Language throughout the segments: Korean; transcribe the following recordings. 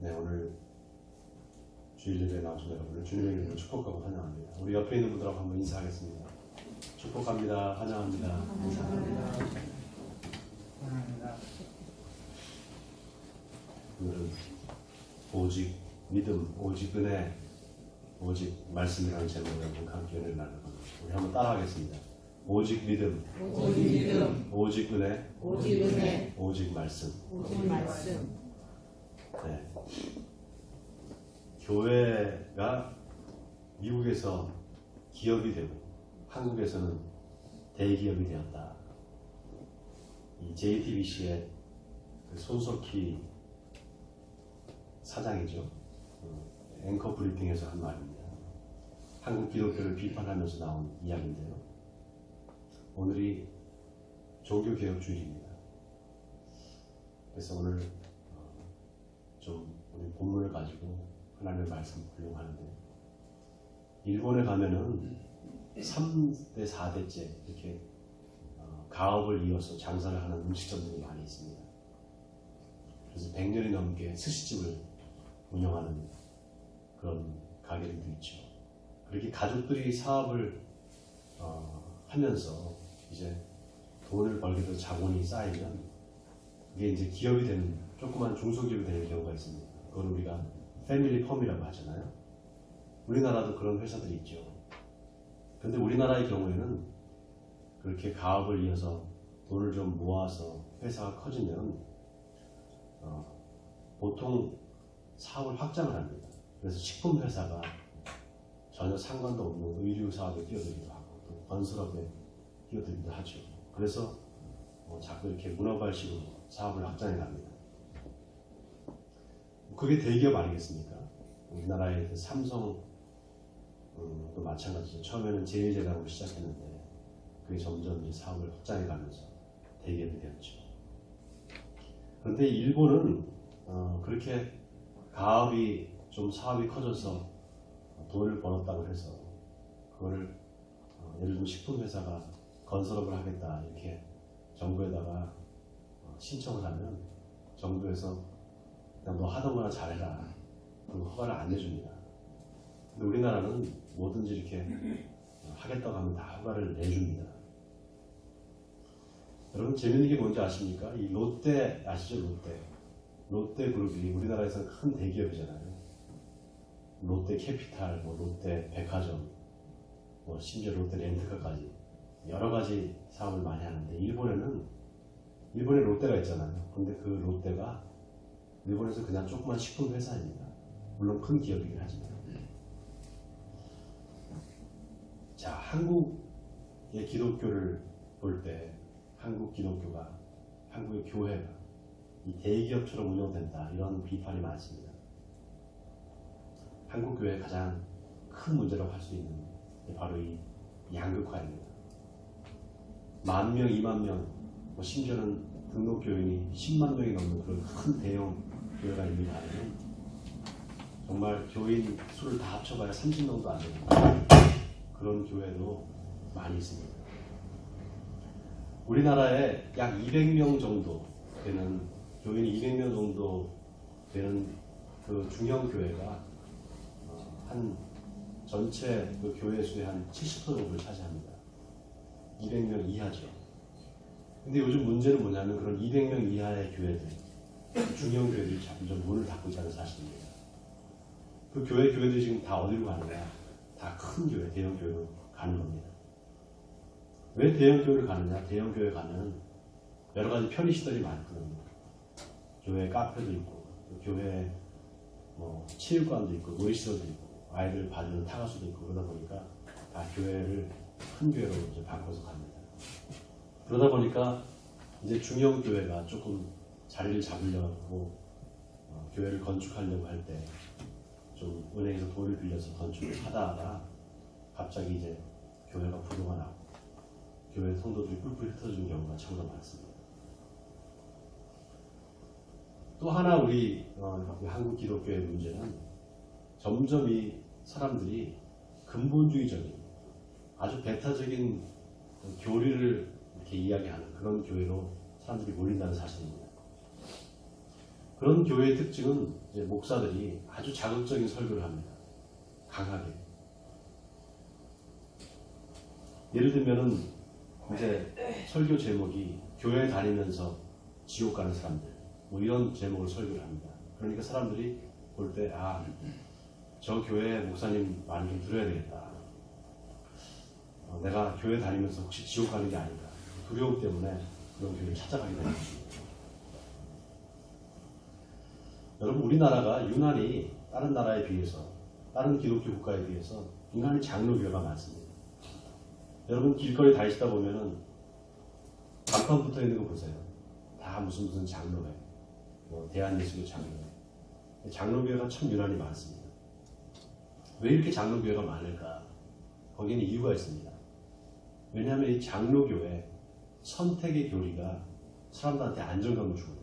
네, 오늘 주일 예배에 나오신 여러분을 주님의 이름으로 축복하고 환영합니다. 우리 옆에 있는 분들하고 한번 인사하겠습니다. 축복합니다. 환영합니다. 감사합니다. 환영합니다. 오늘은 오직 믿음, 오직 은혜, 오직 말씀이라는 제목으로 함께 은혜를 나누고 우리 한번 따라하겠습니다. 오직 믿음, 오직 믿음, 오직 은혜, 오직 은혜, 오직 말씀. 오직 말씀. 네. 교회가 미국에서 기업이 되고 한국에서는 대기업이 되었다. 이 JTBC의 손석희 사장이죠. 앵커 브리핑에서 한 말입니다. 한국 기독교를 비판하면서 나온 이야기인데요. 오늘이 종교개혁주일입니다. 그래서 오늘 좀 우리 본문을 가지고 하나님의 말씀 훌륭하는데, 일본에 가면은 3대, 4대째 이렇게 가업을 이어서 장사를 하는 음식점들이 많이 있습니다. 그래서 100년이 넘게 스시집을 운영하는 그런 가게들도 있죠. 그렇게 가족들이 사업을 하면서 이제 돈을 벌게 돼서 자본이 쌓이면 그게 이제 기업이 되는, 조그만 중소기업이 되는 경우가 있습니다. 그걸 우리가 패밀리 펌이라고 하잖아요. 우리나라도 그런 회사들이 있죠. 그런데 우리나라의 경우에는 그렇게 가업을 이어서 돈을 좀 모아서 회사가 커지면 보통 사업을 확장을 합니다. 그래서 식품 회사가 전혀 상관도 없는 의류 사업에 뛰어들기도 하고 또 건설업에 뛰어들기도 하죠. 그래서 자꾸 이렇게 문어발식으로 사업을 확장해 갑니다. 그게 대기업 아니겠습니까? 우리나라의 그 삼성도 마찬가지죠. 처음에는 제일제당으로 시작했는데 그게 점점 이제 사업을 확장해 가면서 대기업이 되었죠. 그런데 일본은 그렇게 가업이 좀 사업이 커져서 돈을 벌었다고 해서 그거를 예를 들면 식품회사가 건설업을 하겠다 이렇게 정부에다가 신청을 하면 정부에서 그냥 너 하던 거나 잘해라 그리고 허가를 안 내줍니다. 근데 우리나라는 뭐든지 이렇게 하겠다고 하면 다 허가를 내줍니다. 여러분 재밌는 게 뭔지 아십니까? 이 롯데 아시죠? 롯데그룹이 우리나라에서 큰 대기업이잖아요. 롯데캐피탈, 롯데백화점, 심지어 롯데렌트카까지 여러 가지 사업을 많이 하는데 일본에 롯데가 있잖아요. 근데 그 롯데가 일본에서 그냥 조그만 식품 회사입니다. 물론 큰 기업이긴 하지만. 자, 한국의 기독교를 볼 때 한국 기독교가, 한국의 교회가 이 대기업처럼 운영된다 이런 비판이 많습니다. 한국 교회의 가장 큰 문제라고 할 수 있는 게 바로 이 양극화입니다. 10,000명, 20,000명, 심지어는 등록 교인이 10만 명이 넘는 그런 큰 대형 교회가 있는 가운데 정말 교인 수를 다 합쳐봐야 30명도 안 되는 그런 교회도 많이 있습니다. 우리나라에 약 200명 정도 되는, 교인이 200명 정도 되는 그 중형 교회가 한 전체 그 교회 수의 한 70% 정도를 차지합니다. 200명 이하죠. 근데 요즘 문제는 뭐냐면 그런 200명 이하의 교회들, 중형 교회들이 점점 문을 닫고 있다는 사실입니다. 그 교회들이 지금 다 어디로 가느냐? 다 큰 교회, 대형 교회로 가는 겁니다. 왜 대형 교회를 가느냐? 대형 교회 가면 여러 가지 편의시설이 많거든요. 교회 카페도 있고, 교회 체육관도 있고, 놀이시설도 있고, 아이들 봐주는 타가수도 있고, 그러다 보니까 다 교회를 큰 교회로 이제 바꿔서 갑니다. 그러다 보니까 이제 중형 교회가 조금 자리를 잡으려고 교회를 건축하려고 할 때 좀 은행에서 돈을 빌려서 건축을 하다가 갑자기 이제 교회가 부도가 나고 교회 성도들이 뿔뿔 흩어지는 경우가 참으로 많습니다. 또 하나 우리 한국 기독교의 문제는 점점 이 사람들이 근본주의적인 아주 배타적인 교리를 이렇게 이야기하는 그런 교회로 사람들이 몰린다는 사실입니다. 그런 교회의 특징은 이제 목사들이 아주 자극적인 설교를 합니다. 강하게. 예를 들면은 이제 설교 제목이 교회 다니면서 지옥 가는 사람들 뭐 이런 제목을 설교를 합니다. 그러니까 사람들이 볼 때 저 교회 목사님 말 좀 들어야 되겠다. 내가 교회 다니면서 혹시 지옥 가는 게 아닌가 두려움 때문에 그런 교회를 찾아가게 되는 것입니다. 여러분 우리나라가 유난히 다른 나라에 비해서 다른 기독교 국가에 비해서 유난히 장로교회가 많습니다. 여러분 길거리 다니시다 보면은 간판 붙어 있는 거 보세요. 다 무슨 장로회, 대한예수교 장로회. 장로교회가 참 유난히 많습니다. 왜 이렇게 장로교회가 많을까? 거기에는 이유가 있습니다. 왜냐하면 이 장로교회 선택의 교리가 사람들한테 안정감을 주거든요.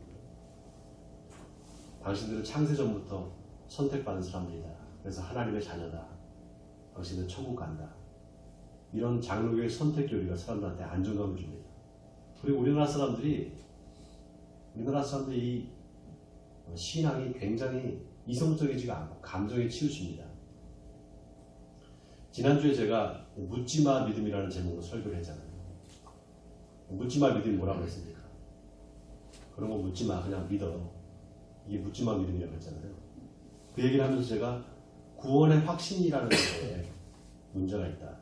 당신들은 창세전부터 선택받은 사람들이다. 그래서 하나님의 자녀다. 당신은 천국 간다. 이런 장로교의 선택 교리가 사람들한테 안정감을 줍니다. 그리고 우리나라 사람들이 이 신앙이 굉장히 이성적이지가 않고 감정에 치우칩니다. 지난주에 제가 묻지마 믿음이라는 제목으로 설교를 했잖아요. 묻지마 믿음이 뭐라고 했습니까? 그런 거 묻지마, 그냥 믿어. 이게 묻지마 믿음이라고 했잖아요. 그 얘기를 하면서 제가 구원의 확신이라는 것에 문제가 있다.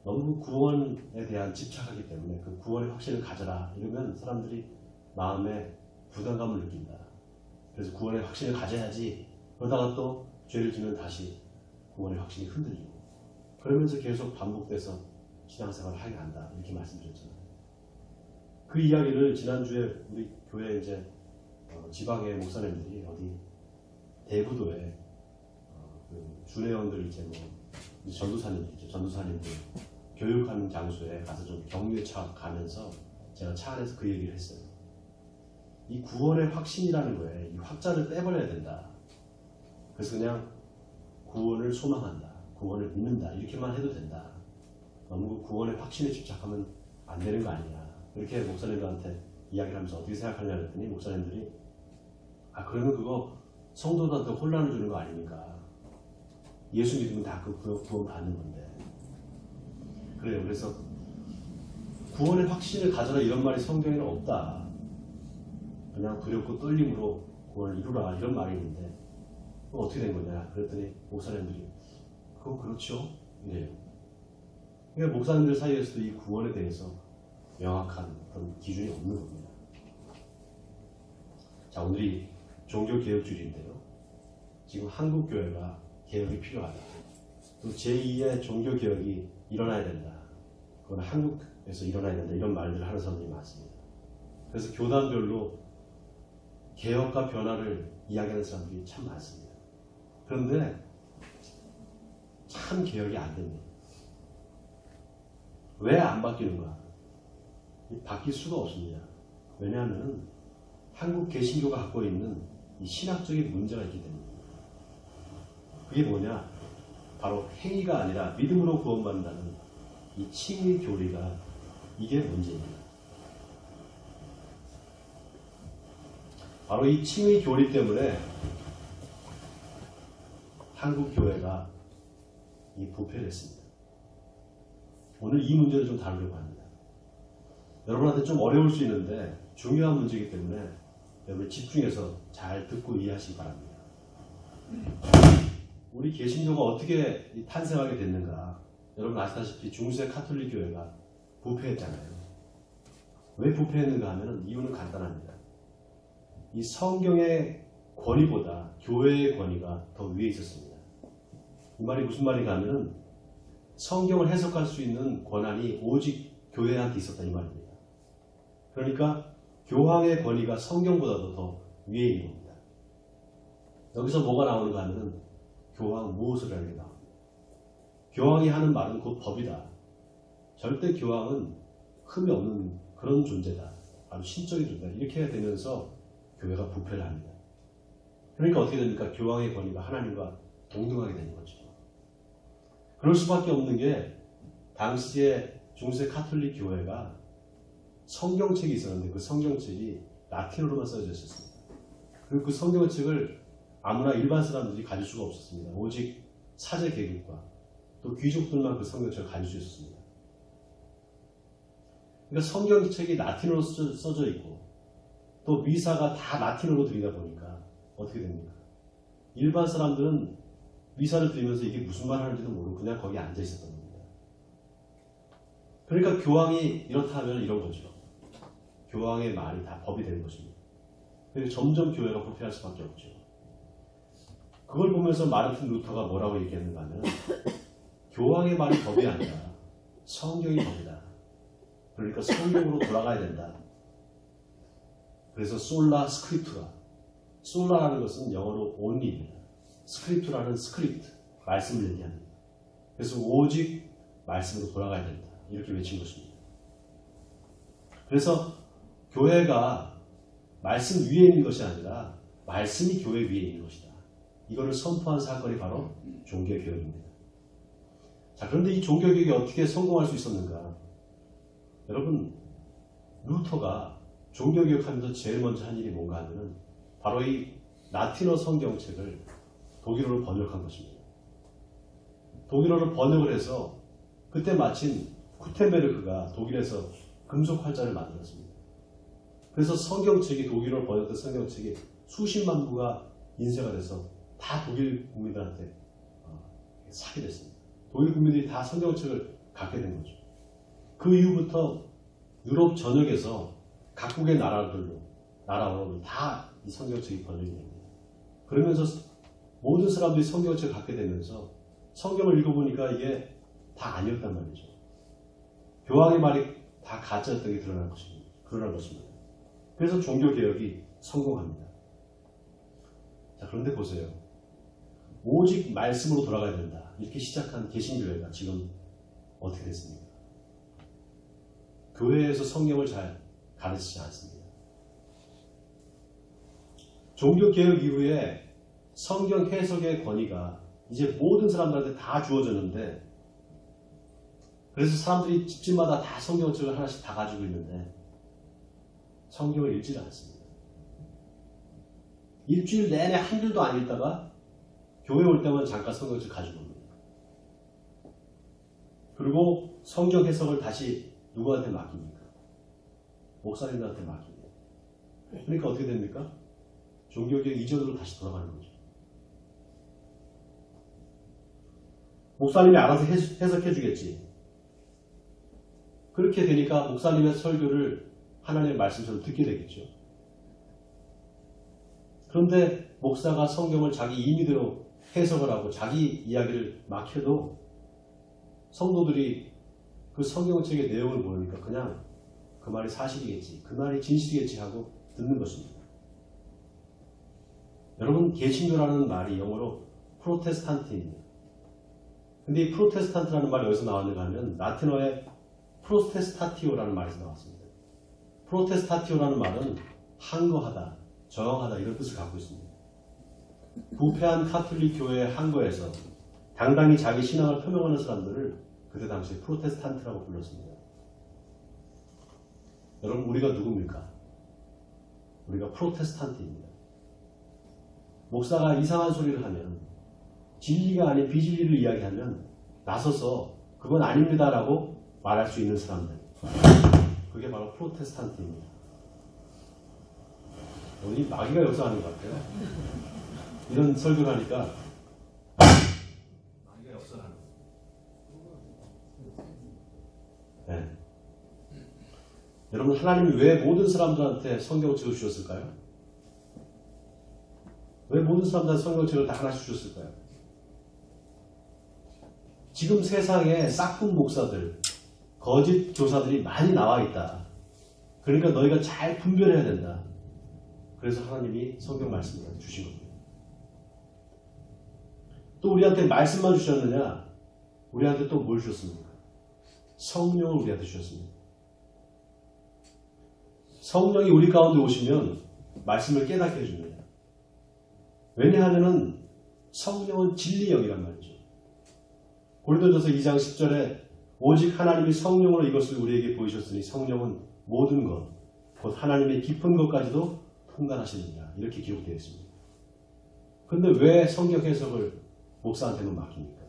너무 구원에 대한 집착하기 때문에 그 구원의 확신을 가져라 이러면 사람들이 마음에 부담감을 느낀다. 그래서 구원의 확신을 가져야지. 그러다가 또 죄를 지면 다시 구원의 확신이 흔들리고 그러면서 계속 반복돼서 신앙생활을 하게 한다. 이렇게 말씀드렸잖아요. 그 이야기를 지난주에 우리 교회 이제 지방의 목사님들이 어디 대부도에 그 주례원들 이제 전도사님들 전도사님들 교육하는 장소에 가서 좀 격려에 가면서 제가 차 안에서 그 얘기를 했어요. 이 구원의 확신이라는 거에 이 확자를 떼버려야 된다. 그래서 그냥 구원을 소망한다. 구원을 믿는다. 이렇게만 해도 된다. 너무 구원의 확신에 집착하면 안 되는 거 아니냐. 이렇게 목사님들한테 이야기를 하면서 어떻게 생각하냐 그랬더니 목사님들이 그러면 그거 성도들한테 혼란을 주는 거 아닙니까? 예수 믿으면 다 그 구원 받는 건데. 그래요. 그래서 구원의 확신을 가져라 이런 말이 성경에는 없다. 그냥 두렵고 떨림으로 구원을 이루라 이런 말이 있는데 어떻게 된 거냐 그랬더니 목사님들이 그거 그렇죠? 이래요. 그러니까 목사님들 사이에서도 이 구원에 대해서 명확한 그런 기준이 없는 겁니다. 자, 오늘이 종교개혁주일인데요. 지금 한국교회가 개혁이 필요하다. 또 제2의 종교개혁이 일어나야 된다. 그건 한국에서 일어나야 된다. 이런 말들을 하는 사람들이 많습니다. 그래서 교단별로 개혁과 변화를 이야기하는 사람들이 참 많습니다. 그런데 참 개혁이 안 됩니다. 왜 안 바뀌는가? 바뀔 수가 없습니다. 왜냐하면 한국 개신교가 갖고 있는 이 신학적인 문제가 있기 때문입니다. 그게 뭐냐? 바로 행위가 아니라 믿음으로 구원받는다는 이 칭의 교리가 이게 문제입니다. 바로 이 칭의 교리 때문에 한국 교회가 이 부패를 했습니다. 오늘 이 문제를 좀 다루려고 합니다. 여러분한테 좀 어려울 수 있는데 중요한 문제이기 때문에 여러분 집중해서 잘 듣고 이해하시기 바랍니다. 우리 개신교가 어떻게 탄생하게 됐는가? 여러분 아시다시피 중세 카톨릭 교회가 부패했잖아요. 왜 부패했는가 하면 이유는 간단합니다. 이 성경의 권위보다 교회의 권위가 더 위에 있었습니다. 이 말이 무슨 말인가 하면 성경을 해석할 수 있는 권한이 오직 교회한테 있었다 이 말입니다. 그러니까 교황의 권위가 성경보다도 더 위에 있는 겁니다. 여기서 뭐가 나오는가 하면 교황 무엇을 하는 게 나옵니다. 교황이 하는 말은 곧 법이다. 절대 교황은 흠이 없는 그런 존재다. 아주 신적인 존재다. 이렇게 되면서 교회가 부패를 합니다. 그러니까 어떻게 됩니까? 교황의 권위가 하나님과 동등하게 되는 거죠. 그럴 수밖에 없는 게 당시에 중세 카톨릭 교회가 성경책이 있었는데 그 성경책이 라틴어로만 써져 있었습니다. 그리고 그 성경책을 아무나 일반 사람들이 가질 수가 없었습니다. 오직 사제 계급과 또 귀족들만 그 성경책을 가질 수 있었습니다. 그러니까 성경책이 라틴어로 써져 있고 또 미사가 다 라틴어로 드리다 보니까 어떻게 됩니까? 일반 사람들은 미사를 드리면서 이게 무슨 말 하는지도 모르고 그냥 거기 앉아 있었던 겁니다. 그러니까 교황이 이렇다 하면 이런 거죠. 교황의 말이 다 법이 되는 것입니다. 그래서 점점 교회가 부패할 수밖에 없죠. 그걸 보면서 마르틴 루터가 뭐라고 얘기했는가 하면 교황의 말이 법이 아니라 성경이 법이다. 그러니까 성경으로 돌아가야 된다. 그래서 솔라 스크립투라. 솔라라는 것은 영어로 only입니다. 스크립투라는 스크립트, 말씀을 얘기합니다. 그래서 오직 말씀으로 돌아가야 된다. 이렇게 외친 것입니다. 그래서 교회가 말씀 위에 있는 것이 아니라 말씀이 교회 위에 있는 것이다. 이거를 선포한 사건이 바로 종교개혁입니다. 자, 그런데 이 종교개혁이 어떻게 성공할 수 있었는가? 여러분, 루터가 종교개혁하면서 제일 먼저 한 일이 뭔가 하면은 바로 이 라틴어 성경책을 독일어로 번역한 것입니다. 독일어로 번역을 해서 그때 마침 구텐베르크가 독일에서 금속 활자를 만들었습니다. 그래서 성경책이 독일어로 번역된 성경책이 수십만 부가 인쇄가 돼서 다 독일 국민들한테 사게 됐습니다. 독일 국민들이 다 성경책을 갖게 된 거죠. 그 이후부터 유럽 전역에서 각국의 나라로 다 이 성경책이 번역이 됩니다. 그러면서 모든 사람들이 성경책을 갖게 되면서 성경을 읽어보니까 이게 다 아니었단 말이죠. 교황의 말이 다 가짜였던 게 드러난 것입니다. 그래서 종교개혁이 성공합니다. 자, 그런데 보세요. 오직 말씀으로 돌아가야 된다. 이렇게 시작한 개신교회가 지금 어떻게 됐습니까? 교회에서 성경을 잘 가르치지 않습니다. 종교개혁 이후에 성경 해석의 권위가 이제 모든 사람들한테 다 주어졌는데, 그래서 사람들이 집집마다 다 성경책을 하나씩 다 가지고 있는데 성경을 읽지 않습니다. 일주일 내내 한 줄도 안 읽다가 교회 올 때만 잠깐 성경책 가지고 옵니다. 그리고 성경 해석을 다시 누구한테 맡깁니까? 목사님들한테 맡깁니다. 그러니까 어떻게 됩니까? 종교개혁 이전으로 다시 돌아가는 거죠. 목사님이 알아서 해석해 주겠지. 그렇게 되니까 목사님의 설교를 하나님의 말씀처럼 듣게 되겠죠. 그런데 목사가 성경을 자기 임의대로 해석을 하고 자기 이야기를 막 해도 성도들이 그 성경책의 내용을 모르니까 그냥 그 말이 사실이겠지, 그 말이 진실이겠지 하고 듣는 것입니다. 여러분, 개신교라는 말이 영어로 프로테스탄트입니다. 근데 이 프로테스탄트라는 말이 어디서 나왔는가 하면 라틴어의 프로테스타티오라는 말에서 나왔습니다. 프로테스타티오라는 말은 항거하다, 저항하다 이런 뜻을 갖고 있습니다. 부패한 카톨릭 교회의 항거에서 당당히 자기 신앙을 표명하는 사람들을 그때 당시에 프로테스탄트라고 불렀습니다. 여러분, 우리가 누굽니까? 우리가 프로테스탄트입니다. 목사가 이상한 소리를 하면, 진리가 아닌 비진리를 이야기하면 나서서 그건 아닙니다라고 말할 수 있는 사람들, 그게 바로 프로테스탄트입니다. 오늘 마귀가 역사하는 것 같아요. 이런 설교를 하니까 마귀가 역사하는 거예요. 네. 여러분, 하나님이 왜 모든 사람들한테 성경책을 주셨을까요? 왜 모든 사람들한테 성경책을 다 하나씩 주셨을까요? 지금 세상에 싹군 목사들, 거짓 교사들이 많이 나와 있다. 그러니까 너희가 잘 분별해야 된다. 그래서 하나님이 성경 말씀을 주신 겁니다. 또 우리한테 말씀만 주셨느냐? 우리한테 또 뭘 주셨습니까? 성령을 우리한테 주셨습니다. 성령이 우리 가운데 오시면 말씀을 깨닫게 해줍니다. 왜냐하면 성령은 진리영이란 말이죠. 고린도전서 2장 10절에 오직 하나님이 성령으로 이것을 우리에게 보이셨으니 성령은 모든 것, 곧 하나님의 깊은 것까지도 통달하시느니라 이렇게 기록되어 있습니다. 근데 왜 성경 해석을 목사한테만 맡깁니까?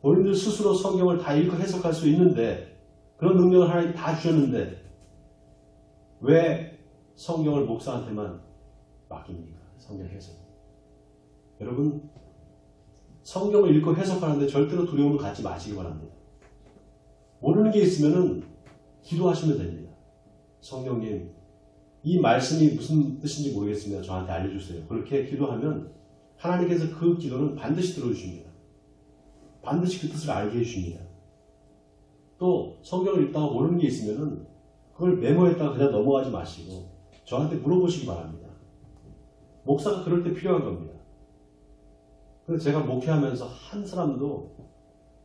본인들 스스로 성경을 다 읽고 해석할 수 있는데 그런 능력을 하나님 다 주셨는데 왜 성경을 목사한테만 맡깁니까? 성경 해석. 여러분 성경을 읽고 해석하는데 절대로 두려움을 갖지 마시기 바랍니다. 모르는 게 있으면 기도하시면 됩니다. 성령님 이 말씀이 무슨 뜻인지 모르겠습니다. 저한테 알려주세요. 그렇게 기도하면 하나님께서 그 기도는 반드시 들어주십니다. 반드시 그 뜻을 알게 해주십니다. 또 성경을 읽다가 모르는 게 있으면 그걸 메모했다가 그냥 넘어가지 마시고 저한테 물어보시기 바랍니다. 목사가 그럴 때 필요한 겁니다. 그래서 제가 목회하면서 한 사람도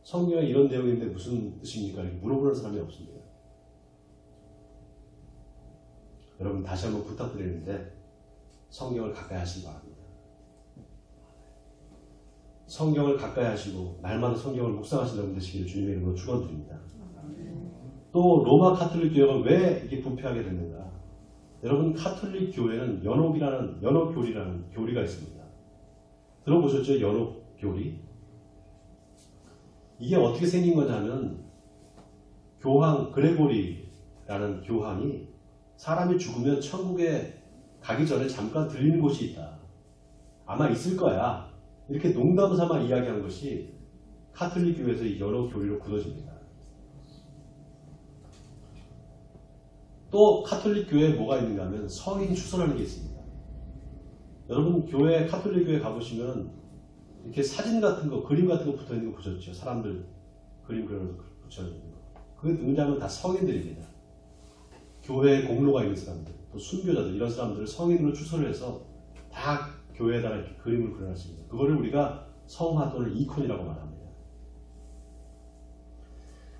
성경에 이런 내용인데 무슨 뜻입니까? 이렇게 물어보는 사람이 없습니다. 여러분 다시 한번 부탁드리는데 성경을 가까이 하시기 바랍니다. 성경을 가까이 하시고 날마다 성경을 묵상하시는 여러분 되시기를 주님의 이름으로 축원드립니다. 또 로마 카톨릭 교회가 왜 이게 부패하게 됐는가? 여러분 카톨릭 교회는 연옥교리라는 교리가 있습니다. 들어보셨죠? 연옥교리? 이게 어떻게 생긴 거냐면 교황 그레고리라는 교황이 사람이 죽으면 천국에 가기 전에 잠깐 들리는 곳이 있다. 아마 있을 거야. 이렇게 농담 삼아 이야기한 것이 카톨릭 교회에서 이 연옥교리로 굳어집니다. 또 카톨릭 교회에 뭐가 있는가 하면 성인 추선하는 게 있습니다. 여러분 교회 카톨릭 교회 가보시면 이렇게 사진 같은 거 그림 같은 거 붙어있는 거 보셨죠? 사람들 그림 그려서 붙여있는 거. 그게 누구냐면 다 성인들입니다. 교회에 공로가 있는 사람들 또 순교자들 이런 사람들을 성인으로 추선을 해서 다 교회에다가 이렇게 그림을 그려놨습니다. 그거를 우리가 성화 또는 이콘이라고 말합니다.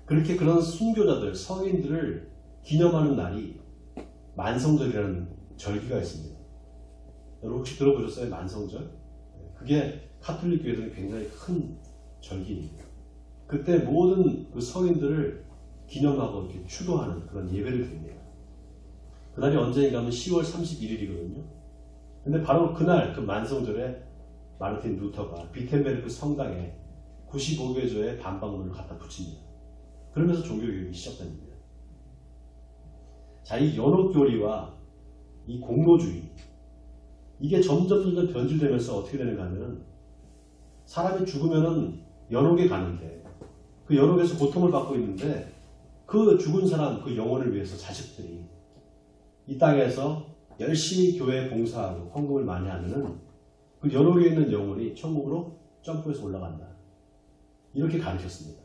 그렇게 그런 순교자들 성인들을 기념하는 날이 만성절이라는 절기가 있습니다. 여러분 혹시 들어보셨어요? 만성절? 그게 카톨릭 교회에서는 굉장히 큰 절기입니다. 그때 모든 그 성인들을 기념하고 이렇게 추도하는 그런 예배를 드립니다. 그날이 언제인가 하면 10월 31일이거든요. 근데 바로 그날 그 만성절에 마르틴 루터가 비텐베르크 성당에 95개조의 반박문을 갖다 붙입니다. 그러면서 종교교육이 시작됩니다. 자, 이 연옥교리와 이 공로주의 이게 점점 변질되면서 어떻게 되는가 하면 사람이 죽으면은 연옥에 가는데 그 연옥에서 고통을 받고 있는데 그 죽은 사람 그 영혼을 위해서 자식들이 이 땅에서 열심히 교회에 봉사하고 헌금을 많이 하면은 그 연옥에 있는 영혼이 천국으로 점프해서 올라간다. 이렇게 가르쳤습니다.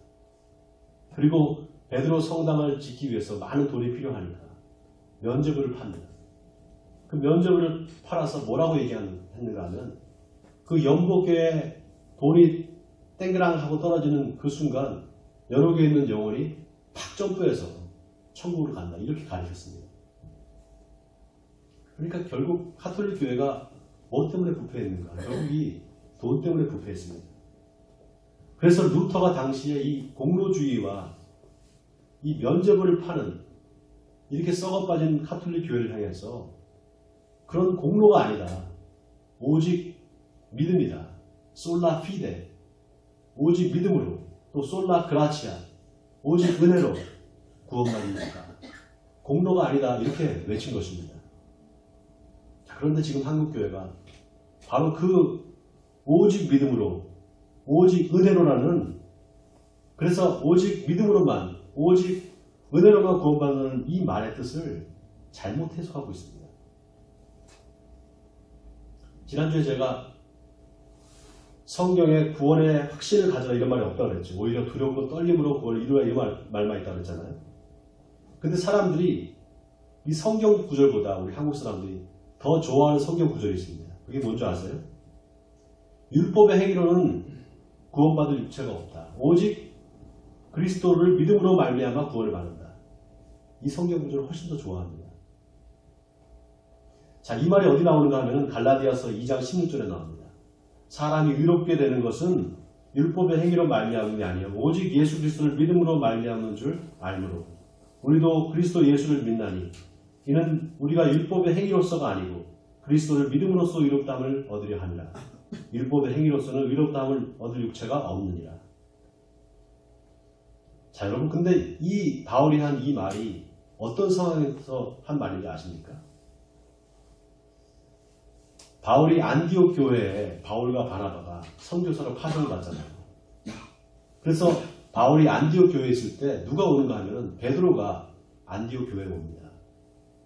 그리고 베드로 성당을 짓기 위해서 많은 돈이 필요하니까 면죄부를 팝니다. 그 면죄부를 팔아서 뭐라고 얘기했는가 하면 그 연복교에 돈이 땡그랑 하고 떨어지는 그 순간 연옥에 있는 영혼이 팍 점프해서 천국으로 간다. 이렇게 가르쳤습니다. 그러니까 결국 카톨릭 교회가 뭐 때문에 부패했는가? 결국 이 돈 때문에 부패했습니다. 그래서 루터가 당시에 이 공로주의와 이 면죄부를 파는 이렇게 썩어빠진 카톨릭 교회를 향해서 그런 공로가 아니다. 오직 믿음이다. 솔라 피데. 오직 믿음으로 또 솔라 그라치아. 오직 은혜로 구원받는다. 공로가 아니다. 이렇게 외친 것입니다. 자, 그런데 지금 한국교회가 바로 그 오직 믿음으로 오직 은혜로라는 그래서 오직 믿음으로만 오직 은혜로만 구원받는 이 말의 뜻을 잘못 해석하고 있습니다. 지난주에 제가 성경에 구원의 확신을 가져라 이런 말이 없다고 그랬죠. 오히려 두려움과 떨림으로 구원을 이루라 이런 말만 있다고 그랬잖아요. 근데 사람들이 이 성경 구절보다 우리 한국 사람들이 더 좋아하는 성경 구절이 있습니다. 그게 뭔지 아세요? 율법의 행위로는 구원받을 육체가 없다. 오직 그리스도를 믿음으로 말미암아 구원을 받는다. 이 성경 구절을 훨씬 더 좋아합니다. 자, 이 말이 어디 나오는가 하면 갈라디아서 2장 16절에 나옵니다. 사람이 의롭게 되는 것은 율법의 행위로 말미암음이 아니요 오직 예수 그리스도를 믿음으로 말미암는 줄 알므로 우리도 그리스도 예수를 믿나니 이는 우리가 율법의 행위로서가 아니고 그리스도를 믿음으로써 의롭다함을 얻으려 함이라. 율법의 행위로서는 의롭다함을 얻을 육체가 없느니라. 자, 여러분, 근데 이 바울이 한 이 말이 어떤 상황에서 한 말인지 아십니까? 바울이 안디옥 교회에 바울과 바나바가 선교사로 파송을 받잖아요. 그래서 바울이 안디옥 교회에 있을 때 누가 오는가 하면 베드로가 안디옥 교회에 옵니다.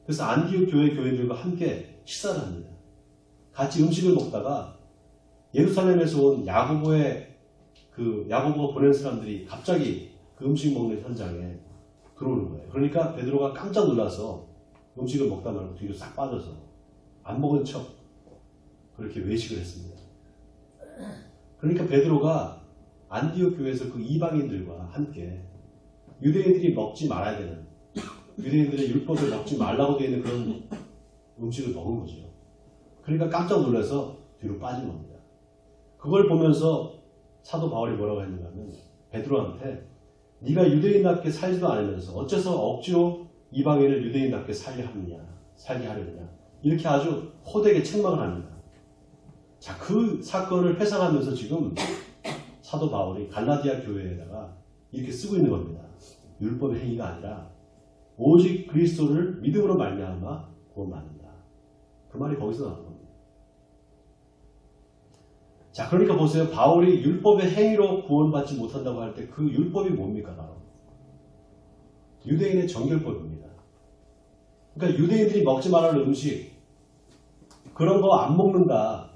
그래서 안디옥 교회 교인들과 함께 식사를 합니다. 같이 음식을 먹다가 예루살렘에서 온 야고보가 보낸 사람들이 갑자기 그 음식 먹는 현장에 들어오는 거예요. 그러니까 베드로가 깜짝 놀라서 음식을 먹다 말고 뒤로 싹 빠져서 안 먹은 척 그렇게 외식을 했습니다. 그러니까 베드로가 안디옥 교회에서 그 이방인들과 함께 유대인들이 먹지 말아야 되는, 유대인들의 율법을 먹지 말라고 되어 있는 그런 음식을 먹은 거죠. 그러니까 깜짝 놀라서 뒤로 빠진 겁니다. 그걸 보면서 사도 바울이 뭐라고 했는가 하면 베드로한테 네가 유대인답게 살지도 않으면서 어째서 억지로 이방인을 유대인답게 살게 하려느냐, 이렇게 아주 호되게 책망을 합니다. 자, 그 사건을 회상하면서 지금 사도 바울이 갈라디아 교회에다가 이렇게 쓰고 있는 겁니다. 율법의 행위가 아니라 오직 그리스도를 믿음으로 말미암아 구원받는다. 그 말이 거기서 나온 겁니다. 자, 그러니까 보세요. 바울이 율법의 행위로 구원받지 못한다고 할 때 그 율법이 뭡니까? 바로 유대인의 정결법입니다. 그러니까 유대인들이 먹지 말아야 할 음식, 그런 거 안 먹는다.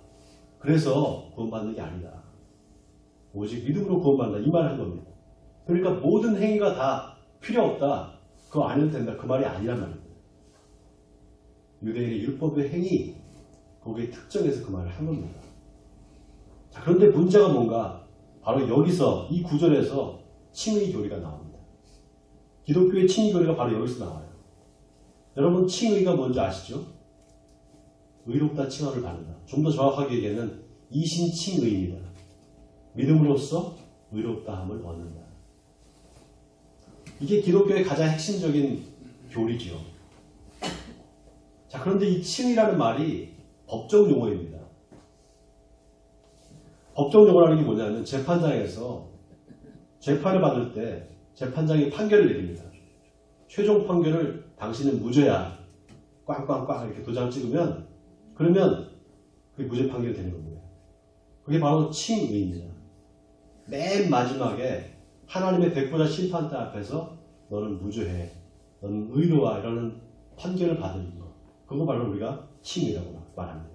그래서 구원받는 게 아니다. 오직 믿음으로 구원받는다. 이 말을 한 겁니다. 그러니까 모든 행위가 다 필요 없다. 그거 안 해도 된다. 그 말이 아니란 말입니다. 유대인의 율법의 행위, 거기에 특정해서 그 말을 한 겁니다. 자, 그런데 문제가 뭔가 바로 여기서 이 구절에서 칭의 교리가 나옵니다. 기독교의 칭의 교리가 바로 여기서 나와요. 여러분, 칭의가 뭔지 아시죠? 의롭다 칭함을 받는다. 좀 더 정확하게 얘기하면 이신칭의입니다. 믿음으로써 의롭다함을 얻는다. 이게 기독교의 가장 핵심적인 교리죠. 자, 그런데 이 칭의라는 말이 법적 용어입니다. 법적 용어라는 게 뭐냐면 재판장에서 재판을 받을 때 재판장이 판결을 내립니다. 최종 판결을 당신은 무죄야. 꽝꽝꽝 이렇게 도장 찍으면 그러면 그게 무죄 판결이 되는 겁니다. 그게 바로 칭의입니다. 맨 마지막에 하나님의 백보자 심판대 앞에서 너는 무죄해. 너는 의로와 이라는 판결을 받는 것. 그거 바로 우리가 칭의라고 말합니다.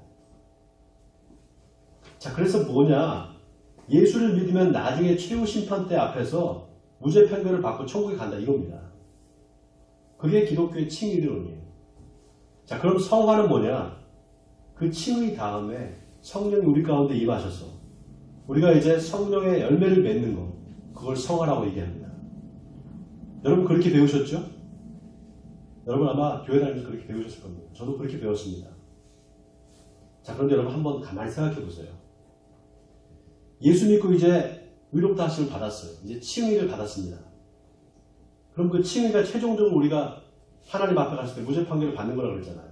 자, 그래서 뭐냐? 예수를 믿으면 나중에 최후 심판대 앞에서 무죄 판결을 받고 천국에 간다 이겁니다. 그게 기독교의 칭의론이에요. 자, 그럼 성화는 뭐냐? 그 칭의 다음에 성령이 우리 가운데 임하셔서 우리가 이제 성령의 열매를 맺는 것, 그걸 성화라고 얘기합니다. 여러분 그렇게 배우셨죠? 여러분 아마 교회 다니면서 그렇게 배우셨을 겁니다. 저도 그렇게 배웠습니다. 자, 그런데 여러분 한번 가만히 생각해 보세요. 예수 믿고 이제 의롭다 하심을 받았어요. 이제 칭의를 받았습니다. 그럼 그 칭의가 최종적으로 우리가 하나님 앞에 갔을 때 무죄 판결을 받는 거라고 그랬잖아요.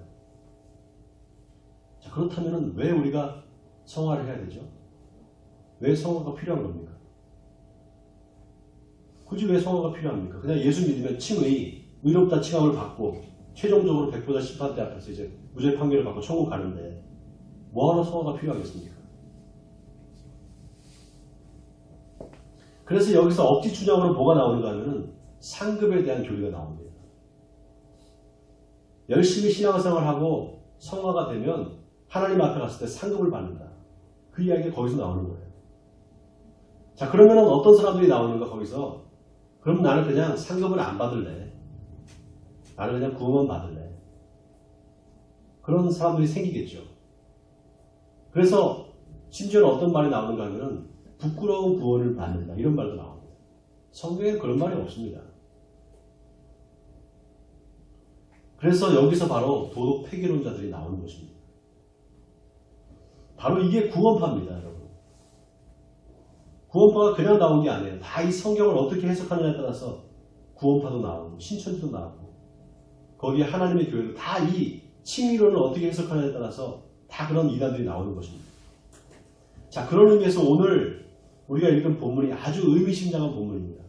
자, 그렇다면 왜 우리가 성화를 해야 되죠? 왜 성화가 필요한 겁니까? 굳이 왜 성화가 필요합니까? 그냥 예수 믿으면 칭의, 의롭다 칭함을 받고 최종적으로 백보자 심판대 앞에서 이제 무죄 판결을 받고 천국 가는데 뭐하러 성화가 필요하겠습니까? 그래서 여기서 억지 추정으로 뭐가 나오는가 하면 상급에 대한 교리가 나옵니다. 열심히 신앙생활하고 성화가 되면 하나님 앞에 갔을 때 상급을 받는다. 그 이야기가 거기서 나오는 거예요. 자, 그러면 어떤 사람들이 나오는가 거기서? 그럼 나는 그냥 상급을 안 받을래. 나는 그냥 구원만 받을래. 그런 사람들이 생기겠죠. 그래서 심지어는 어떤 말이 나오는가 하면 부끄러운 구원을 받는다. 이런 말도 나옵니다. 성경에는 그런 말이 없습니다. 그래서 여기서 바로 도덕 폐기론자들이 나오는 것입니다. 바로 이게 구원파입니다, 여러분. 구원파가 그냥 나온 게 아니에요. 다 이 성경을 어떻게 해석하느냐에 따라서 구원파도 나오고 신천지도 나오고 거기에 하나님의 교회도 다 이 칭의론을 어떻게 해석하느냐에 따라서 다 그런 이단들이 나오는 것입니다. 자, 그런 의미에서 오늘 우리가 읽은 본문이 아주 의미심장한 본문입니다.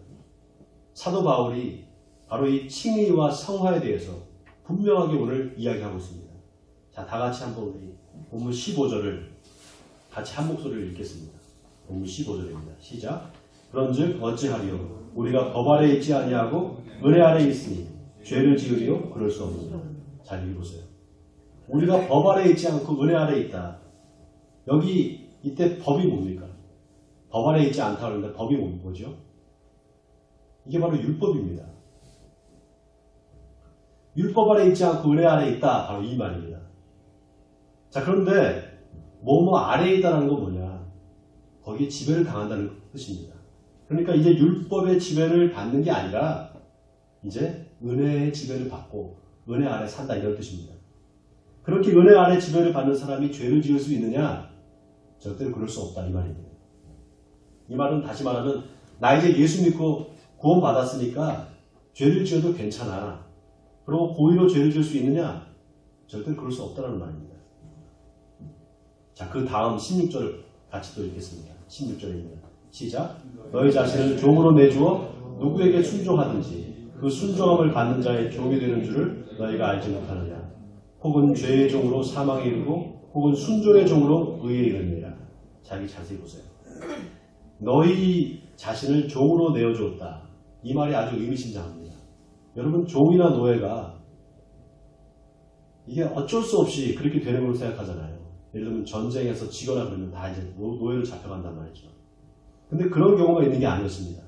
사도 바울이 바로 이 칭의와 성화에 대해서 분명하게 오늘 이야기하고 있습니다. 자, 다 같이 한번 우리 본문 15절을 같이 한 목소리를 읽겠습니다. 본문 15절입니다. 시작. 그런즉 어찌하리요? 우리가 법 아래 있지 아니하고 은혜 아래 있으니 죄를 지으리요? 그럴 수 없느니라. 잘 읽어보세요. 우리가 법 아래 있지 않고 은혜 아래 있다. 여기 이때 법이 뭡니까? 법 아래 있지 않다고 하는데 법이 뭐죠? 이게 바로 율법입니다. 율법 아래 있지 않고 은혜 아래 있다. 바로 이 말입니다. 자, 그런데 뭐뭐 아래에 있다는 건 뭐냐? 거기에 지배를 당한다는 뜻입니다. 그러니까 이제 율법의 지배를 받는 게 아니라 이제 은혜의 지배를 받고 은혜 아래 산다 이런 뜻입니다. 그렇게 은혜 아래 지배를 받는 사람이 죄를 지을 수 있느냐? 절대로 그럴 수 없다 이 말입니다. 이 말은 다시 말하면 나 이제 예수 믿고 구원 받았으니까 죄를 지어도 괜찮아. 그리고 고의로 죄를 지을 수 있느냐? 절대로 그럴 수 없다는 말입니다. 자, 그 다음 16절을 같이 또 읽겠습니다. 16절입니다. 시작. 너희 자신을 종으로 내주어 누구에게 순종하든지 그 순종함을 받는 자의 종이 되는 줄을 너희가 알지 못하느냐. 혹은 죄의 종으로 사망에 이르고 혹은 순종의 종으로 의에 이르느니라. 자, 여기 자세히 보세요. 너희 자신을 종으로 내어주었다. 이 말이 아주 의미심장합니다. 여러분, 종이나 노예가 이게 어쩔 수 없이 그렇게 되는 걸로 생각하잖아요. 예를 들면 전쟁에서 지거나 그러면 다 이제 노예로 잡혀간단 말이죠. 근데 그런 경우가 있는 게 아니었습니다.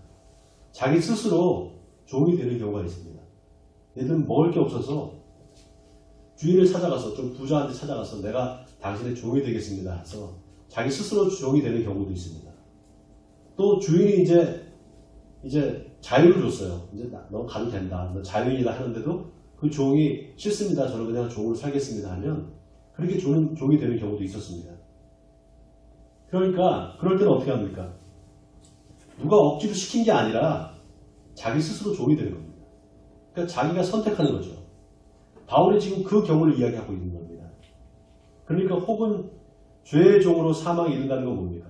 자기 스스로 종이 되는 경우가 있습니다. 예를 들면 먹을 게 없어서 주인을 찾아가서 좀 부자한테 찾아가서 내가 당신의 종이 되겠습니다 해서 자기 스스로 종이 되는 경우도 있습니다. 또 주인이 이제 자유를 줬어요. 이제 너 가도 된다. 너 자유인이다 하는데도 그 종이 싫습니다. 저는 그냥 종으로 살겠습니다 하면 그렇게 종이 되는 경우도 있었습니다. 그러니까 그럴 때는 어떻게 합니까? 누가 억지로 시킨 게 아니라 자기 스스로 종이 되는 겁니다. 그러니까 자기가 선택하는 거죠. 바울이 지금 그 경우를 이야기하고 있는 겁니다. 그러니까 혹은 죄의 종으로 사망에 이른다는 건 뭡니까?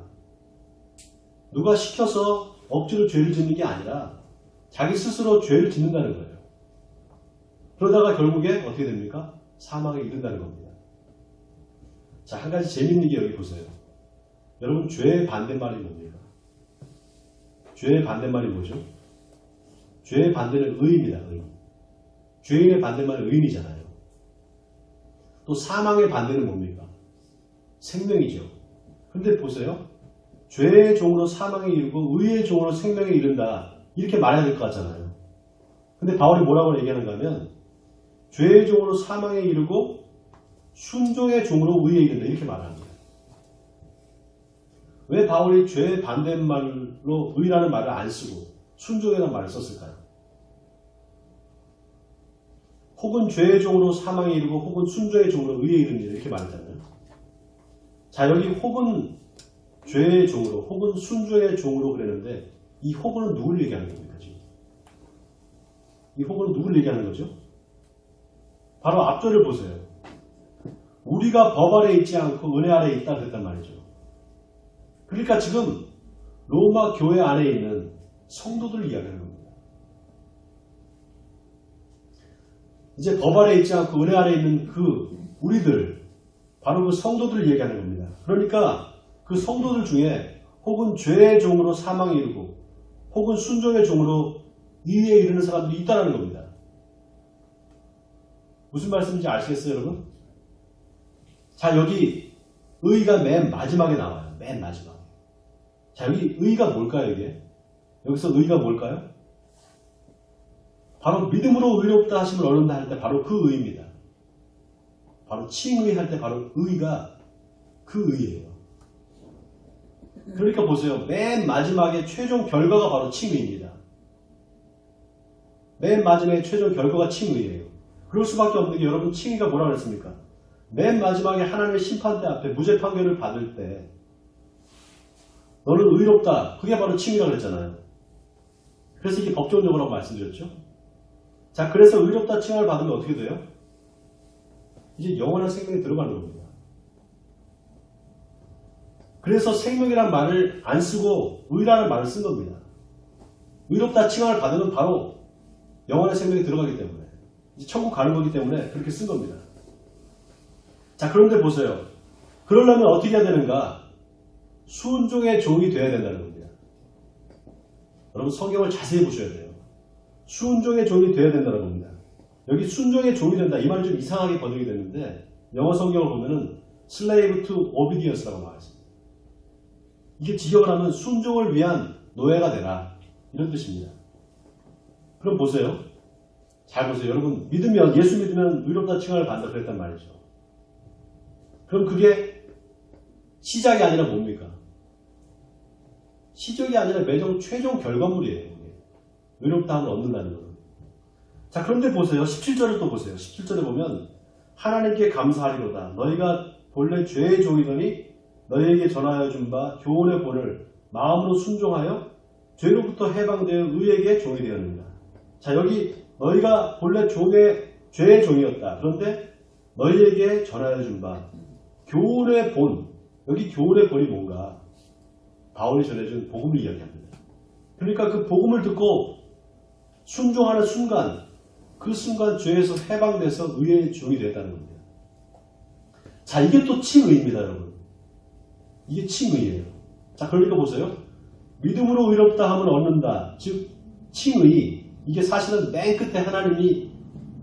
누가 시켜서 억지로 죄를 짓는 게 아니라 자기 스스로 죄를 짓는다는 거예요. 그러다가 결국에 어떻게 됩니까? 사망에 이른다는 겁니다. 자, 한 가지 재밌는 게 여기 보세요. 여러분, 죄의 반대말이 뭡니까? 죄의 반대말이 뭐죠? 죄의 반대는 의입니다. 의. 죄인의 반대말은 의인이잖아요. 또 사망의 반대는 뭡니까? 생명이죠. 근데 보세요. 죄의 종으로 사망에 이르고 의의 종으로 생명에 이른다. 이렇게 말해야 될 것 같잖아요. 근데 바울이 뭐라고 얘기하는가 하면 죄의 종으로 사망에 이르고 순종의 종으로 의에 이른다. 이렇게 말합니다. 왜 바울이 죄의 반대말로 의라는 말을 안 쓰고 순종이라는 말을 썼을까요? 혹은 죄의 종으로 사망에 이르고 혹은 순종의 종으로 의에 이른다. 이렇게 말했잖아요. 자, 여기 혹은 죄의 종으로 혹은 순종의 종으로 그랬는데 이 혹은 누굴 얘기하는 겁니까? 지금? 이 혹은 누굴 얘기하는 거죠? 바로 앞절을 보세요. 우리가 법 아래 있지 않고 은혜 아래 있다 그랬단 말이죠. 그러니까 지금 로마 교회 안에 있는 성도들을 이야기하는 겁니다. 이제 법 아래 있지 않고 은혜 아래 있는 그 우리들, 바로 그 성도들을 얘기하는 겁니다. 그러니까 그 성도들 중에 혹은 죄의 종으로 사망에 이르고 혹은 순종의 종으로 의에 이르는 사람들이 있다는 겁니다. 무슨 말씀인지 아시겠어요, 여러분? 자, 여기 의가 맨 마지막에 나와요. 맨 마지막. 자, 여기 의가 뭘까요, 이게? 여기서 의가 뭘까요? 바로 믿음으로 의롭다 하심을 얻는다 할 때 바로 그 의입니다. 바로 칭의 할 때 바로 의가 그 의예요. 그러니까 보세요. 맨 마지막에 최종 결과가 바로 칭의입니다. 맨 마지막에 최종 결과가 칭의예요. 그럴 수밖에 없는 게 여러분 칭의가 뭐라고 그랬습니까? 맨 마지막에 하나님의 심판대 앞에 무죄 판결을 받을 때 너는 의롭다. 그게 바로 칭의라고 그랬잖아요. 그래서 이게 법정적으로라고 말씀드렸죠. 자, 그래서 의롭다 칭함을 받으면 어떻게 돼요? 이제 영원한 생명이 들어가는 겁니다. 그래서 생명이란 말을 안 쓰고 의라는 말을 쓴 겁니다. 의롭다 칭함을 받으면 바로 영원한 생명이 들어가기 때문에, 이제 천국 가는 거기 때문에 그렇게 쓴 겁니다. 자, 그런데 보세요. 그러려면 어떻게 해야 되는가? 순종의 종이 되어야 된다는 겁니다. 여러분 성경을 자세히 보셔야 돼요. 순종의 종이 되어야 된다는 겁니다. 여기 순종의 종이 된다. 이 말이 좀 이상하게 번역이 됐는데 영어 성경을 보면은 slave to obedience라고 나와 있습니다. 이게 직역을 하면 순종을 위한 노예가 되라. 이런 뜻입니다. 그럼 보세요. 잘 보세요. 여러분 믿으면, 예수 믿으면 의롭다 칭함을 받는다 그랬단 말이죠. 그럼 그게 시작이 아니라 뭡니까? 시작이 아니라 최종 결과물이에요. 의롭다 함을 얻는다는 거는. 자, 그런데 보세요. 17절을 또 보세요. 17절에 보면 하나님께 감사하리로다. 너희가 본래 죄의 종이더니 너희에게 전하여 준 바 교훈의 본을 마음으로 순종하여 죄로부터 해방되어 의에게 종이 되었느니라. 자, 여기 너희가 본래 죄의 종이었다. 그런데 너희에게 전하여 준 바 교훈의 본. 여기 교훈의 본이 뭔가? 바울이 전해준 복음을 이야기합니다. 그러니까 그 복음을 듣고 순종하는 순간, 그 순간 죄에서 해방돼서 의의 종이 되었다는 겁니다. 자, 이게 또 칭의입니다, 여러분. 이게 칭의예요. 자, 그러니까 보세요. 믿음으로 의롭다 함을 얻는다. 즉, 칭의. 이게 사실은 맨 끝에 하나님이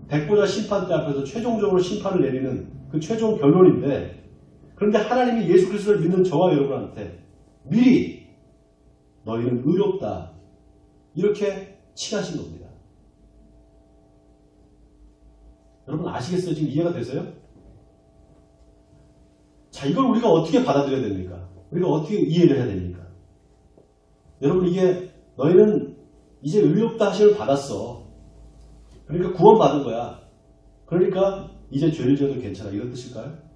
백보자 심판대 앞에서 최종적으로 심판을 내리는 그 최종 결론인데, 그런데 하나님이 예수 그리스도를 믿는 저와 여러분한테 미리 너희는 의롭다. 이렇게 칭하신 겁니다. 여러분 아시겠어요? 지금 이해가 되세요? 자, 이걸 우리가 어떻게 받아들여야 됩니까? 우리가 어떻게 이해를 해야 됩니까? 여러분 이게 너희는 이제 의롭다 하심을 받았어. 그러니까 구원받은 거야. 그러니까 이제 죄를 지어도 괜찮아. 이런 뜻일까요?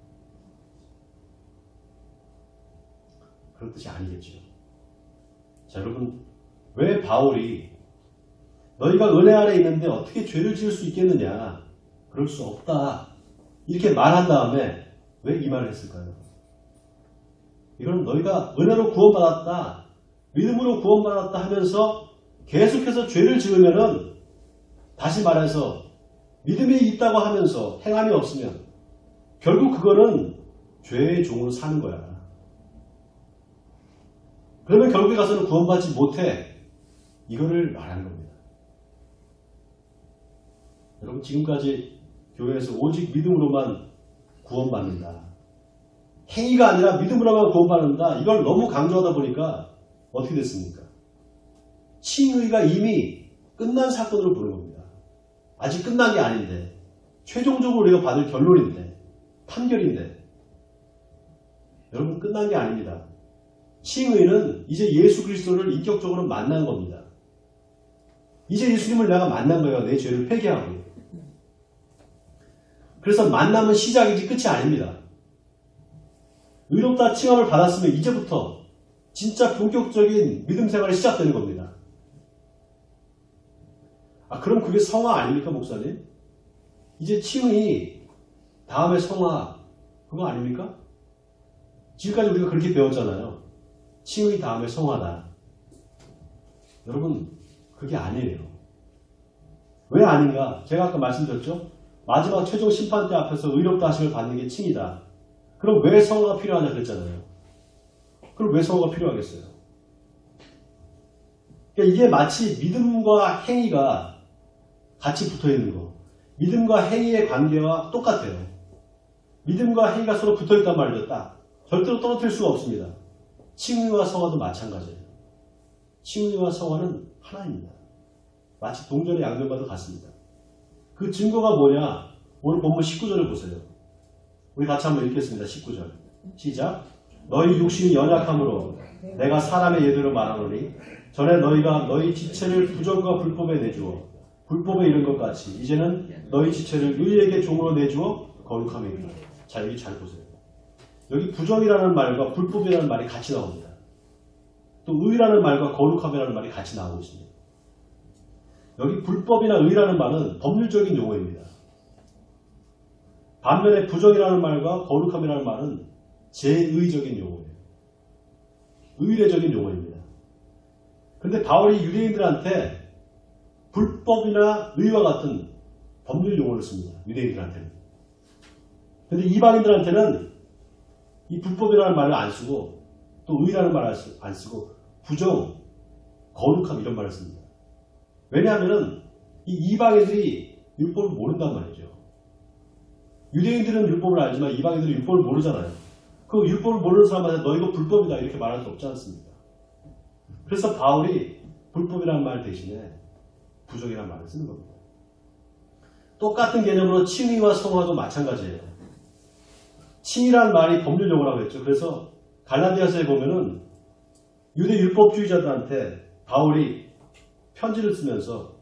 그런 뜻이 아니겠죠. 자, 여러분 왜 바울이 너희가 은혜 아래 있는데 어떻게 죄를 지을 수 있겠느냐? 그럴 수 없다. 이렇게 말한 다음에 왜 이 말을 했을까요? 이건 너희가 은혜로 구원받았다, 믿음으로 구원받았다 하면서 계속해서 죄를 지으면은, 다시 말해서 믿음이 있다고 하면서 행함이 없으면 결국 그거는 죄의 종으로 사는 거야. 그러면 결국에 가서는 구원받지 못해. 이거를 말하는 겁니다. 여러분 지금까지 교회에서 오직 믿음으로만 구원받는다, 행위가 아니라 믿음으로만 구원받는다, 이걸 너무 강조하다 보니까 어떻게 됐습니까? 칭의가 이미 끝난 사건으로 보는 겁니다. 아직 끝난 게 아닌데, 최종적으로 우리가 받을 결론인데, 판결인데, 여러분 끝난 게 아닙니다. 칭의는 이제 예수 그리스도를 인격적으로 만난 겁니다. 이제 예수님을 내가 만난 거예요. 내 죄를 회개하고. 그래서 만남은 시작이지 끝이 아닙니다. 의롭다 칭함을 받았으면 이제부터 진짜 본격적인 믿음 생활이 시작되는 겁니다. 아, 그럼 그게 성화 아닙니까, 목사님? 이제 칭의 다음에 성화, 그거 아닙니까? 지금까지 우리가 그렇게 배웠잖아요. 칭의 다음에 성화다. 여러분 그게 아니에요. 왜 아닌가? 제가 아까 말씀드렸죠. 마지막 최종 심판대 앞에서 의롭다 하심을 받는 게 칭이다. 그럼 왜 성화가 필요하냐 그랬잖아요. 그럼 왜 성화가 필요하겠어요? 그러니까 이게 마치 믿음과 행위가 같이 붙어있는 거. 믿음과 행위의 관계와 똑같아요. 믿음과 행위가 서로 붙어있단 말이죠. 딱. 절대로 떨어뜨릴 수가 없습니다. 칭의와 성화도 마찬가지예요. 칭의와 성화는 하나입니다. 마치 동전의 양면과도 같습니다. 그 증거가 뭐냐? 오늘 본문 19절을 보세요. 우리 같이 한번 읽겠습니다. 19절. 시작. 너희 육신이 연약함으로 내가 사람의 예대로 말하노니 전에 너희가 너희 지체를 부정과 불법에 내주어 불법에 이른 것 같이 이제는 너희 지체를 의에게 종으로 내주어 거룩함에 이르라. 자, 여기 잘 보세요. 여기 부정이라는 말과 불법이라는 말이 같이 나옵니다. 또 의라는 말과 거룩함이라는 말이 같이 나오고 있습니다. 여기 불법이나 의라는 말은 법률적인 용어입니다. 반면에 부정이라는 말과 거룩함이라는 말은 제의적인 용어예요. 의례적인 용어입니다. 그런데 바울이 유대인들한테 불법이나 의와 같은 법률 용어를 씁니다. 유대인들한테는. 그런데 이방인들한테는 이 불법이라는 말을 안 쓰고 또 의라는 말을 안 쓰고 부정, 거룩함 이런 말을 씁니다. 왜냐하면 이 이방인들이 율법을 모른단 말이죠. 유대인들은 율법을 알지만 이방인들은 율법을 모르잖아요. 그 율법을 모르는 사람한테 너 이거 불법이다 이렇게 말할 수 없지 않습니까? 그래서 바울이 불법이라는 말 대신에 부정이라는 말을 쓰는 겁니다. 똑같은 개념으로 칭의와 성화도 마찬가지예요. 칭의라는 말이 법률 용어라고 했죠. 그래서 갈라디아서에 보면은 유대 율법주의자들한테 바울이 편지를 쓰면서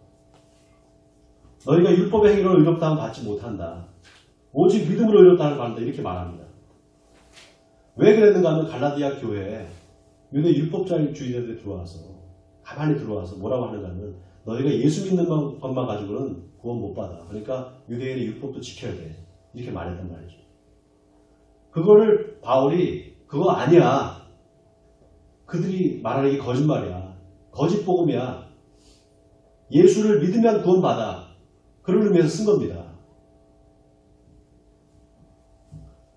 너희가 율법의 행위로 의롭다함 받지 못한다. 오직 믿음으로 의롭다함을 받는다. 이렇게 말합니다. 왜 그랬는가 하면 갈라디아 교회에 유대 율법주의자들이 들어와서 가만히 들어와서 뭐라고 하는가 하면 너희가 예수 믿는 것만 가지고는 구원 못 받아. 그러니까 유대인의 율법도 지켜야 돼. 이렇게 말했단 말이죠. 그거를 바울이 그거 아니야. 그들이 말하는 게 거짓말이야. 거짓 복음이야. 예수를 믿으면 구원 받아. 그런 의미에서 쓴 겁니다.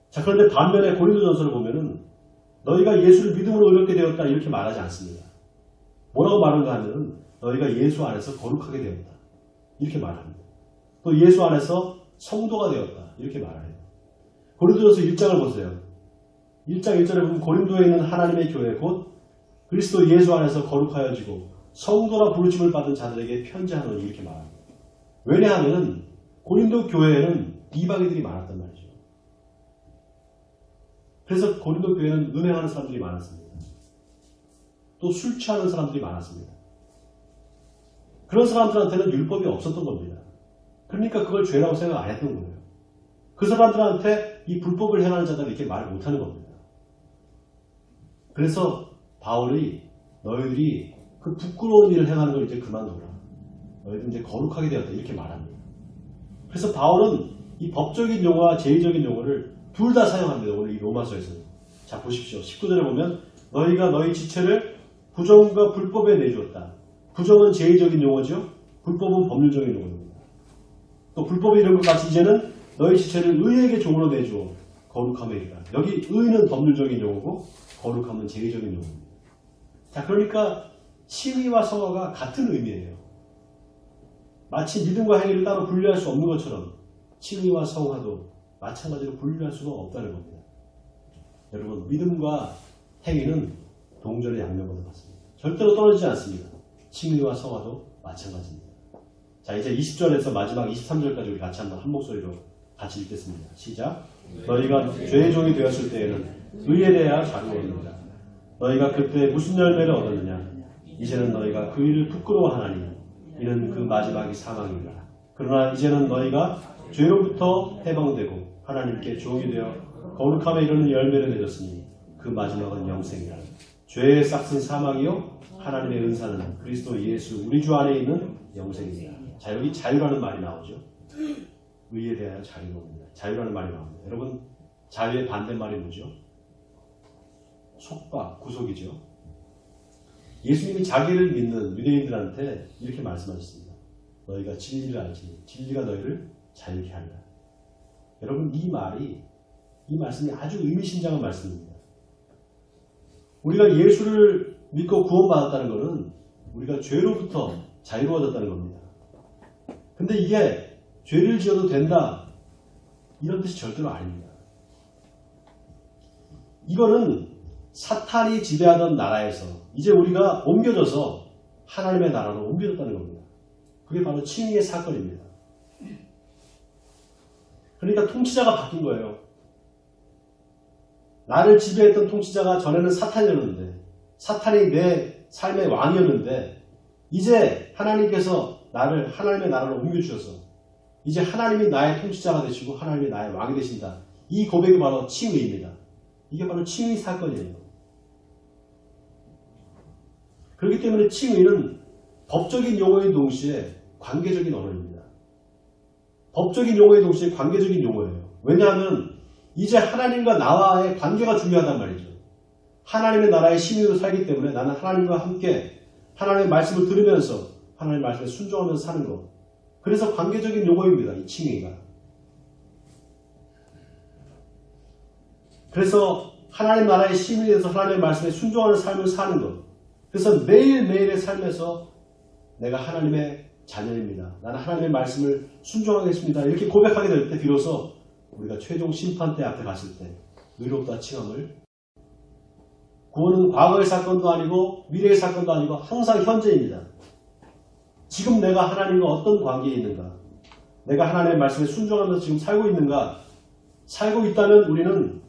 자, 그런데 반면에 고린도전서를 보면은 너희가 예수를 믿음으로 의롭게 되었다 이렇게 말하지 않습니다. 뭐라고 말하는가 하면 너희가 예수 안에서 거룩하게 되었다. 이렇게 말합니다. 또 예수 안에서 성도가 되었다. 이렇게 말해요. 고린도전서 1장을 보세요. 1장 1절에 보면 고린도에 있는 하나님의 교회 곧 그리스도 예수 안에서 거룩하여지고 성도라 부르심을 받은 자들에게 편지하노니 이렇게 말합니다. 왜냐하면 고린도 교회에는 이방인들이 많았단 말이죠. 그래서 고린도 교회는 음행하는 사람들이 많았습니다. 또 술 취하는 사람들이 많았습니다. 그런 사람들한테는 율법이 없었던 겁니다. 그러니까 그걸 죄라고 생각 안 했던 거예요. 그 사람들한테 이 불법을 행하는 자들은 이렇게 말 못하는 겁니다. 그래서 바울이 너희들이 그 부끄러운 일을 행하는 걸 이제 그만둬라. 너희들 이제 거룩하게 되었다. 이렇게 말합니다. 그래서 바울은 이 법적인 용어와 제의적인 용어를 둘 다 사용합니다. 오늘 이 로마서에서는. 자, 보십시오. 19절에 보면 너희가 너희 지체를 부정과 불법에 내주었다. 부정은 제의적인 용어죠. 불법은 법률적인 용어입니다. 또 불법이 이런 것 같이 이제는 너희 지체를 의에게 종으로 내주어 거룩함에 이르라. 여기 의는 법률적인 용어고 거룩함은 제의적인 용어입니다. 자, 그러니까 칭의와 성화가 같은 의미예요. 마치 믿음과 행위를 따로 분리할 수 없는 것처럼 칭의와 성화도 마찬가지로 분리할 수가 없다는 겁니다. 여러분, 믿음과 행위는 동전의 양면보다 같습니다. 절대로 떨어지지 않습니다. 칭의와 성화도 마찬가지입니다. 자, 이제 20절에서 마지막 23절까지 우리 같이 한번 한 목소리로 같이 읽겠습니다. 시작. 너희가 죄의 종이 되었을 때에는 의에 대하여 자유로웠느니라. 너희가 그때 무슨 열매를 얻었느냐? 이제는 너희가 그 일을 부끄러워하나니 이는 그 마지막이 사망이라. 그러나 이제는 너희가 죄로부터 해방되고 하나님께 종이 되어 거룩함에 이르는 열매를 맺었으니 그 마지막은 영생이라. 죄의 싹은 사망이요 하나님의 은사는 그리스도 예수 우리 주 안에 있는 영생이라. 자, 여기 자유라는 말이 나오죠. 의에 대하여 자유로웁니다. 자유라는 말이 나옵니다. 여러분, 자유의 반대말이 뭐죠? 속박, 구속이죠. 예수님이 자기를 믿는 유대인들한테 이렇게 말씀하셨습니다. 너희가 진리를 알지 진리가 너희를 자유케 한다. 여러분, 이 말씀이 아주 의미심장한 말씀입니다. 우리가 예수를 믿고 구원받았다는 것은 우리가 죄로부터 자유로워졌다는 겁니다. 근데 이게 죄를 지어도 된다 이런 뜻이 절대로 아닙니다. 이거는 사탄이 지배하던 나라에서 이제 우리가 옮겨져서 하나님의 나라로 옮겨졌다는 겁니다. 그게 바로 칭의의 사건입니다. 그러니까 통치자가 바뀐 거예요. 나를 지배했던 통치자가 전에는 사탄이었는데 사탄이 내 삶의 왕이었는데 이제 하나님께서 나를 하나님의 나라로 옮겨주셔서 이제 하나님이 나의 통치자가 되시고 하나님이 나의 왕이 되신다. 이 고백이 바로 칭의입니다. 이게 바로 칭의 사건이에요. 그렇기 때문에 칭의는 법적인 용어인 동시에 관계적인 언어입니다. 법적인 용어의 동시에 관계적인 용어예요. 왜냐하면 이제 하나님과 나와의 관계가 중요하단 말이죠. 하나님의 나라의 시민으로 살기 때문에 나는 하나님과 함께 하나님의 말씀을 들으면서 하나님의 말씀에 순종하면서 사는 것. 그래서 관계적인 용어입니다. 이 칭의가. 그래서 하나님 나라의 시민이 돼서 하나님의 말씀에 순종하는 삶을 사는 것. 그래서 매일매일의 삶에서 내가 하나님의 자녀입니다. 나는 하나님의 말씀을 순종하겠습니다. 이렇게 고백하게 될 때 비로소 우리가 최종 심판대 앞에 갔을 때 의롭다 칭함을, 구원은 과거의 사건도 아니고 미래의 사건도 아니고 항상 현재입니다. 지금 내가 하나님과 어떤 관계에 있는가, 내가 하나님의 말씀에 순종하면서 지금 살고 있는가, 살고 있다면 우리는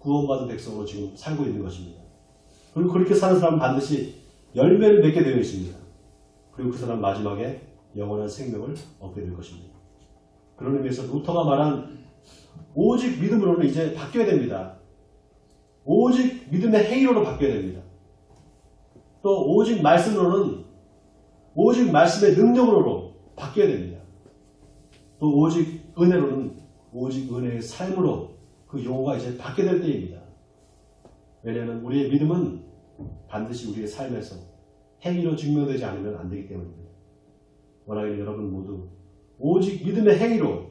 구원받은 백성으로 지금 살고 있는 것입니다. 그리고 그렇게 사는 사람은 반드시 열매를 맺게 되어 있습니다. 그리고 그 사람 마지막에 영원한 생명을 얻게 될 것입니다. 그런 의미에서 루터가 말한 오직 믿음으로는 이제 바뀌어야 됩니다. 오직 믿음의 행위로 바뀌어야 됩니다. 또 오직 말씀으로는 오직 말씀의 능력으로 바뀌어야 됩니다. 또 오직 은혜로는 오직 은혜의 삶으로 그 용어가 이제 바뀌어야 될 때입니다. 왜냐하면 우리의 믿음은 반드시 우리의 삶에서 행위로 증명되지 않으면 안 되기 때문입니다. 원하기는 여러분 모두 오직 믿음의 행위로,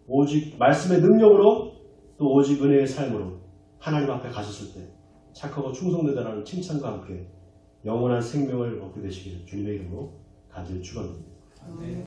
오직 말씀의 능력으로, 또 오직 은혜의 삶으로 하나님 앞에 가셨을 때 착하고 충성되다라는 칭찬과 함께 영원한 생명을 얻게 되시기를 주님의 이름으로 간절히 축원드립니다.